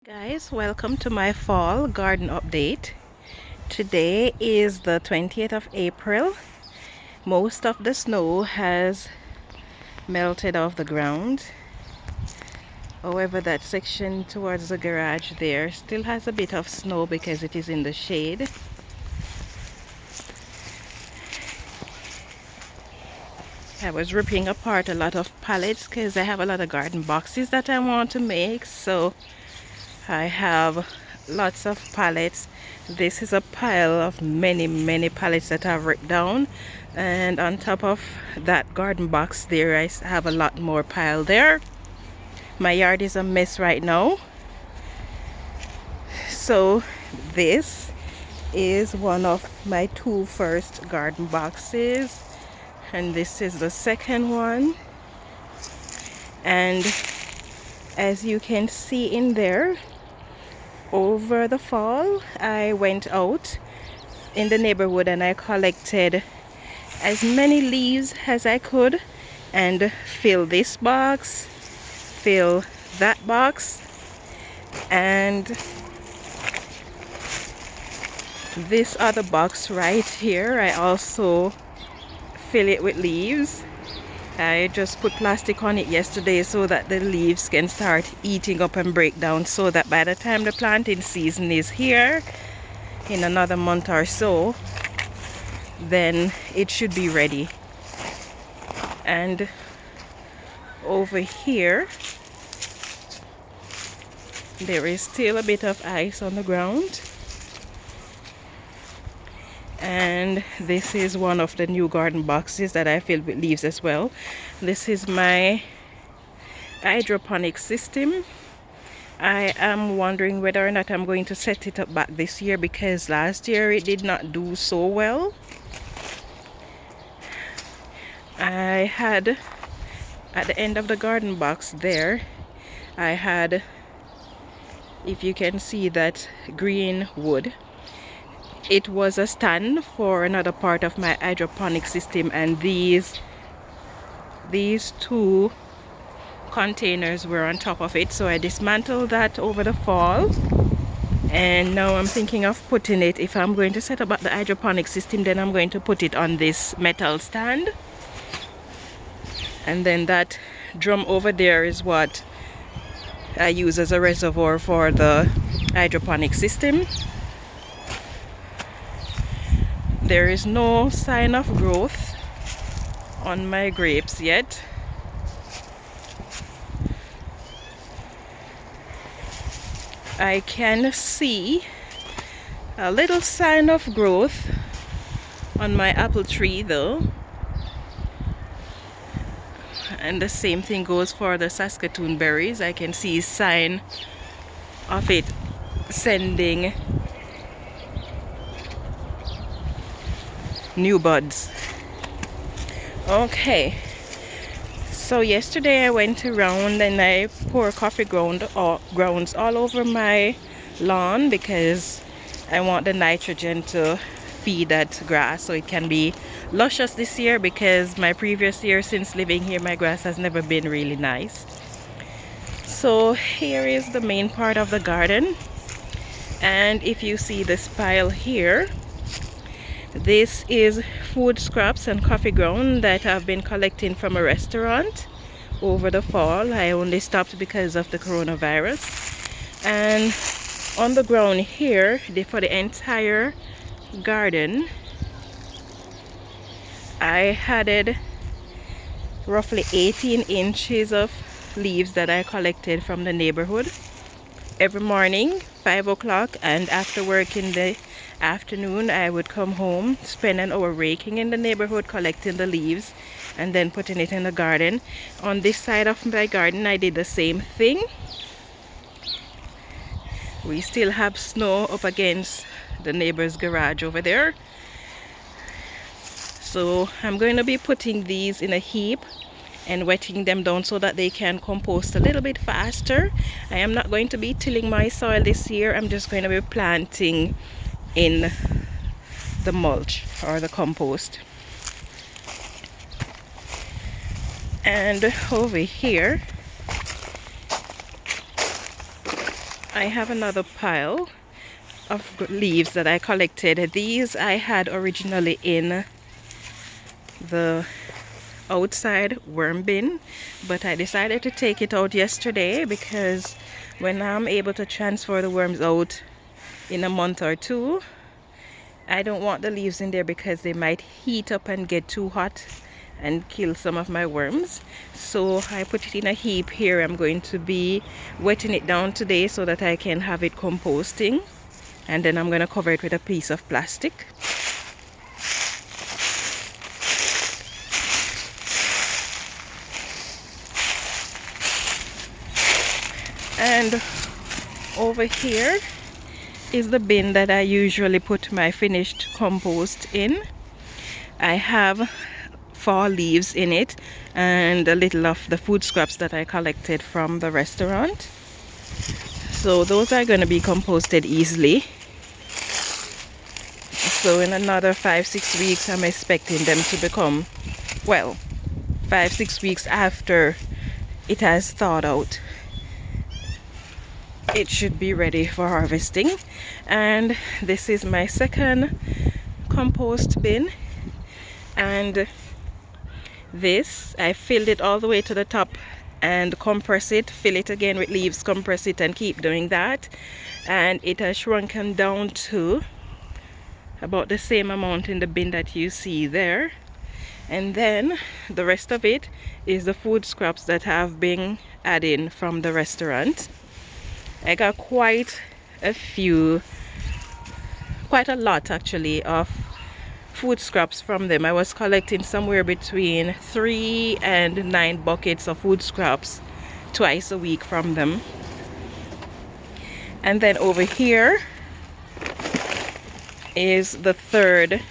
Guys, welcome to my fall garden update. Today is the 20th of April. Most of the snow has melted off the ground. However, that section towards the garage there still has a bit of snow because it is in the shade. I was ripping apart a lot of pallets because I have a lot of garden boxes that I want to make, so I have lots of pallets. This is a pile of many pallets that I've ripped down, and on top of that garden box there I have a lot more pile there. My yard is a mess right now. So this is one of my two first garden boxes, and this is the second one. And as you can see in there, over the fall I went out in the neighborhood and I collected as many leaves as I could and fill this box, fill that box, and this other box right here I also fill it with leaves. I just put plastic on it yesterday so that the leaves can start eating up and break down, so that by the time the planting season is here in another month or so, then it should be ready. And over here there is still a bit of ice on the ground, and this is one of the new garden boxes that I filled with leaves as well. This is my hydroponic system. I am wondering whether or not I'm going to set it up back this year, because last year it did not do so well. I had, at the end of the garden box there, I had, if you can see that green wood, it was a stand for another part of my hydroponic system, and these two containers were on top of it. So I dismantled that over the fall, and now I'm thinking of putting it, if I'm going to set up the hydroponic system, then I'm going to put it on this metal stand. And then that drum over there is what I use as a reservoir for the hydroponic system. There is no sign of growth on my grapes yet. I can see a little sign of growth on my apple tree though, and the same thing goes for the Saskatoon berries. I can see sign of it sending new buds. Okay, so yesterday I went around and I poured coffee grounds all over my lawn, because I want the nitrogen to feed that grass so it can be luscious this year, because my previous year since living here my grass has never been really nice. So here is the main part of the garden, and if you see this pile here, this is food scraps and coffee ground that I've been collecting from a restaurant over the fall. I only stopped because of the coronavirus. And on the ground here, for the entire garden, I added roughly 18 inches of leaves that I collected from the neighborhood. Every morning, 5 o'clock, and after work in the afternoon, I would come home, spend an hour raking in the neighborhood, collecting the leaves, and then putting it in the garden. On this side of my garden, I did the same thing. We still have snow up against the neighbor's garage over there. So I'm going to be putting these in a heap and wetting them down so that they can compost a little bit faster. I am not going to be tilling my soil this year. I'm just going to be planting in the mulch or the compost. And over here I have another pile of leaves that I collected. These I had originally in the outside worm bin, but I decided to take it out yesterday because when I'm able to transfer the worms out in a month or two, I don't want the leaves in there because they might heat up and get too hot and kill some of my worms. So I put it in a heap here. I'm going to be wetting it down today so that I can have it composting, and then I'm going to cover it with a piece of plastic. And over here is the bin that I usually put my finished compost in. I have fall leaves in it and a little of the food scraps that I collected from the restaurant. So those are going to be composted easily. So in another 5-6 weeks I'm expecting them to become, well, 5-6 weeks after it has thawed out, it should be ready for harvesting. And this is my second compost bin, and this I filled it all the way to the top and compress it, fill it again with leaves, compress it, and keep doing that, and it has shrunken down to about the same amount in the bin that you see there. And then the rest of it is the food scraps that have been added from the restaurant. I got quite a lot actually of food scraps from them. I was collecting somewhere between 3 and 9 buckets of food scraps twice a week from them. And then over here is the third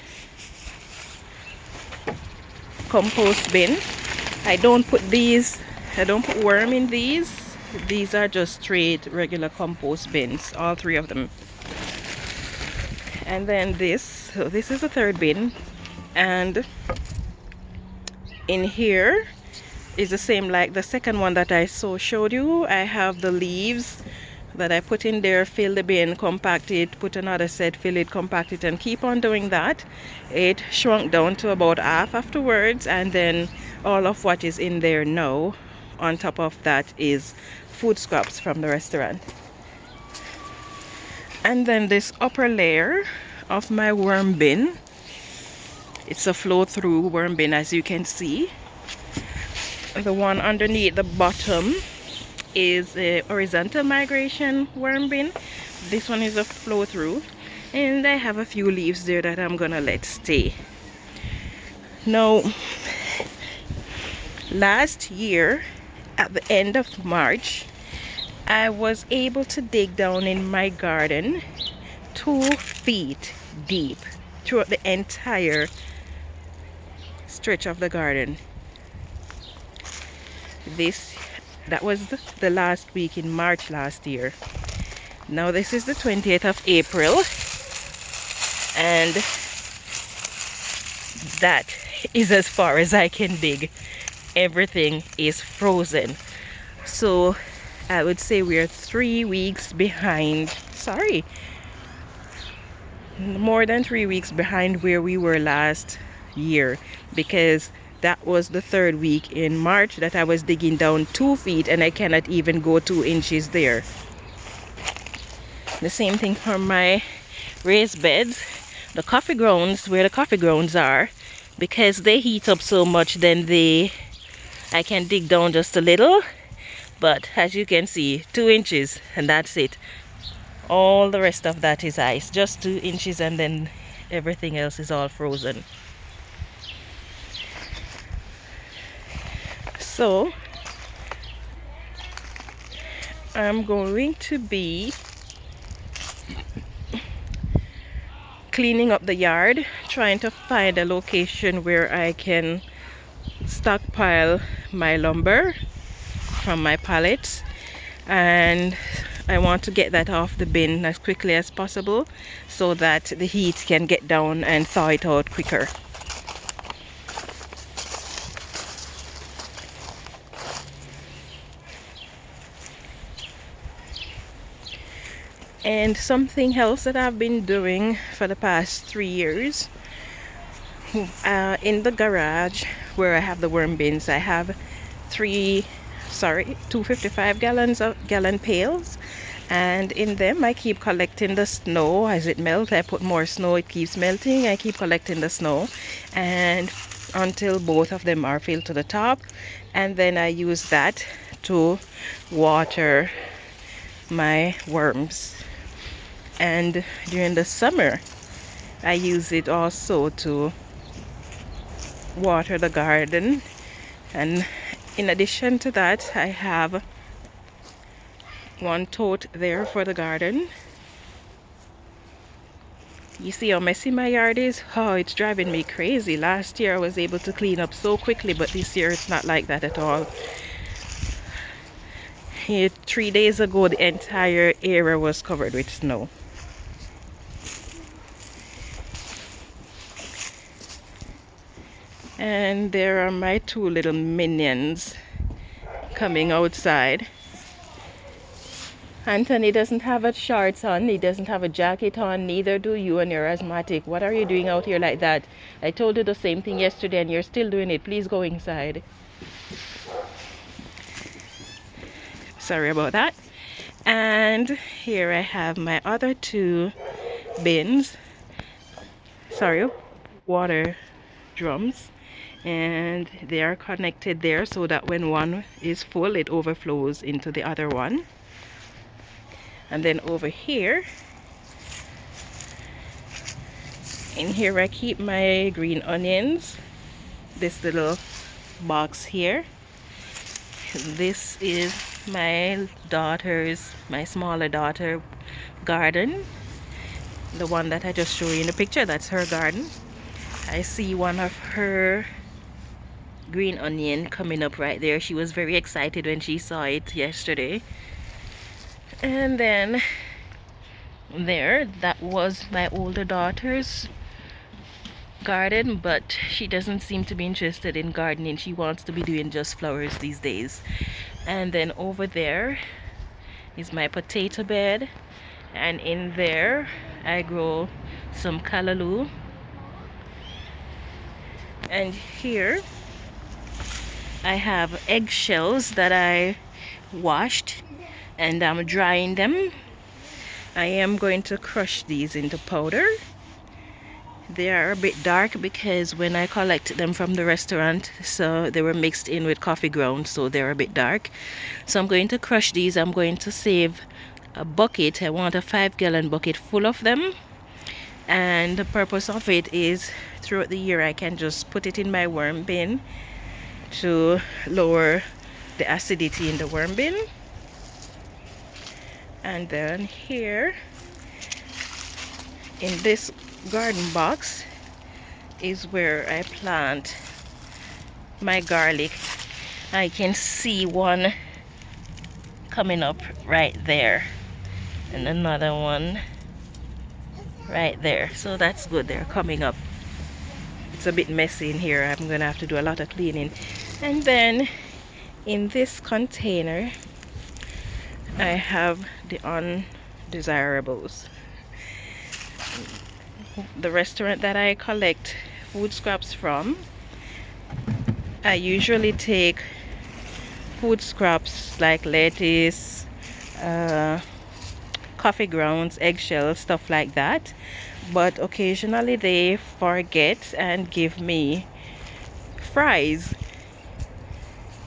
compost bin. I don't put worm in these. These are just straight regular compost bins, all 3 of them. And then this is the third bin, and in here is the same like the second one that I showed you. I have the leaves that I put in there, fill the bin, compact it, put another set, fill it, compact it, and keep on doing that. It shrunk down to about half afterwards, and then all of what is in there now on top of that is food scraps from the restaurant. And then this upper layer of my worm bin, it's a flow through worm bin, as you can see. The one underneath the bottom is a horizontal migration worm bin. This one is a flow through, and I have a few leaves there that I'm gonna let stay. Now, last year at the end of March, I was able to dig down in my garden 2 feet deep throughout the entire stretch of the garden. That was the last week in March last year. Now this is the 20th of April, and that is as far as I can dig. Everything is frozen. So I would say we are 3 weeks behind, more than 3 weeks behind where we were last year, because that was the 3rd week in March that I was digging down 2 feet, and I cannot even go 2 inches there. The same thing for my raised beds. The coffee grounds, where the coffee grounds are, because they heat up so much, then I can dig down just a little, but as you can see, 2 inches, and that's it. All the rest of that is ice, just 2 inches, and then everything else is all frozen. So I'm going to be cleaning up the yard, trying to find a location where I can stockpile my lumber from my pallets, and I want to get that off the bin as quickly as possible so that the heat can get down and thaw it out quicker. And something else that I've been doing for the past 3 years, in the garage where I have the worm bins, I have 255 gallon pails, and in them I keep collecting the snow. As it melts, I put more snow, it keeps melting, I keep collecting the snow, and until both of them are filled to the top, and then I use that to water my worms. And during the summer I use it also to water the garden. And in addition to that, I have one tote there for the garden. You see how messy my yard is? Oh, it's driving me crazy. Last year I was able to clean up so quickly, but this year it's not like that at all. Here, 3 days ago, the entire area was covered with snow. And there are my two little minions coming outside. Anthony doesn't have a shorts on, he doesn't have a jacket on, neither do you, and you're asthmatic. What are you doing out here like that? I told you the same thing yesterday and you're still doing it. Please go inside. Sorry about that. And here I have my other two bins, water drums, and they are connected there so that when one is full it overflows into the other one. And then over here, in here I keep my green onions. This little box here, this is my smaller daughter garden, the one that I just showed you in the picture. That's her garden. I see one of her green onion coming up right there. She was very excited when she saw it yesterday. And then there, that was my older daughter's garden, but she doesn't seem to be interested in gardening. She wants to be doing just flowers these days. And then over there is my potato bed, and in there I grow some callaloo. And here I have eggshells that I washed and I'm drying them. I am going to crush these into powder. They are a bit dark because when I collected them from the restaurant, so they were mixed in with coffee grounds, so they're a bit dark. So I'm going to crush these. I'm going to save a bucket. I want a 5-gallon bucket full of them, and the purpose of it is throughout the year I can just put it in my worm bin to lower the acidity in the worm bin. And then here in this garden box is where I plant my garlic. I can see one coming up right there and another one right there, so that's good. They're coming up. It's a bit messy in here. I'm gonna have to do a lot of cleaning. And then in this container I have the undesirables. The restaurant that I collect food scraps from, I usually take food scraps like lettuce, coffee grounds, eggshells, stuff like that, but occasionally they forget and give me fries,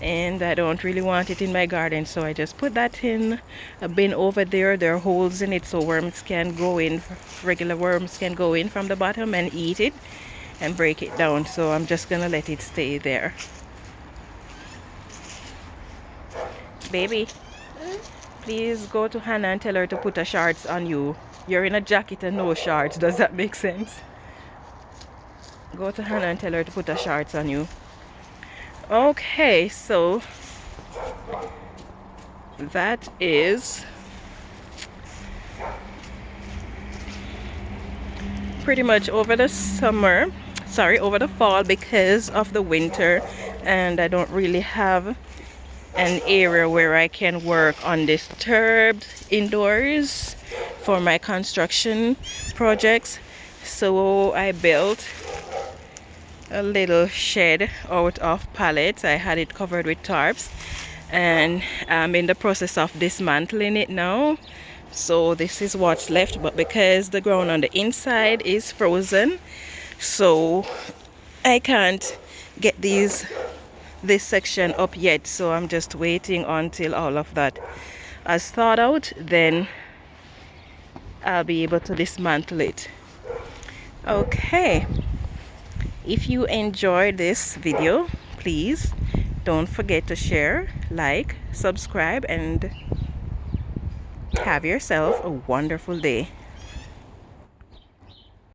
and I don't really want it in my garden, so I just put that in a bin over there. There are holes in it so worms can go in, regular worms can go in from the bottom and eat it and break it down, so I'm just gonna let it stay there. Baby, please go to Hannah and tell her to put a shorts on you. You're in a jacket and no shorts. Does that make sense? Go to Hannah and tell her to put a shorts on you. Okay, so that is pretty much over the summer, over the fall, because of the winter and I don't really have an area where I can work undisturbed indoors for my construction projects. So I built a little shed out of pallets. I had it covered with tarps, and I'm in the process of dismantling it now. So this is what's left, but because the ground on the inside is frozen, so I can't get this section up yet. So I'm just waiting until all of that has thawed out, then I'll be able to dismantle it. Okay, if you enjoyed this video, please don't forget to share, like, subscribe, and have yourself a wonderful day.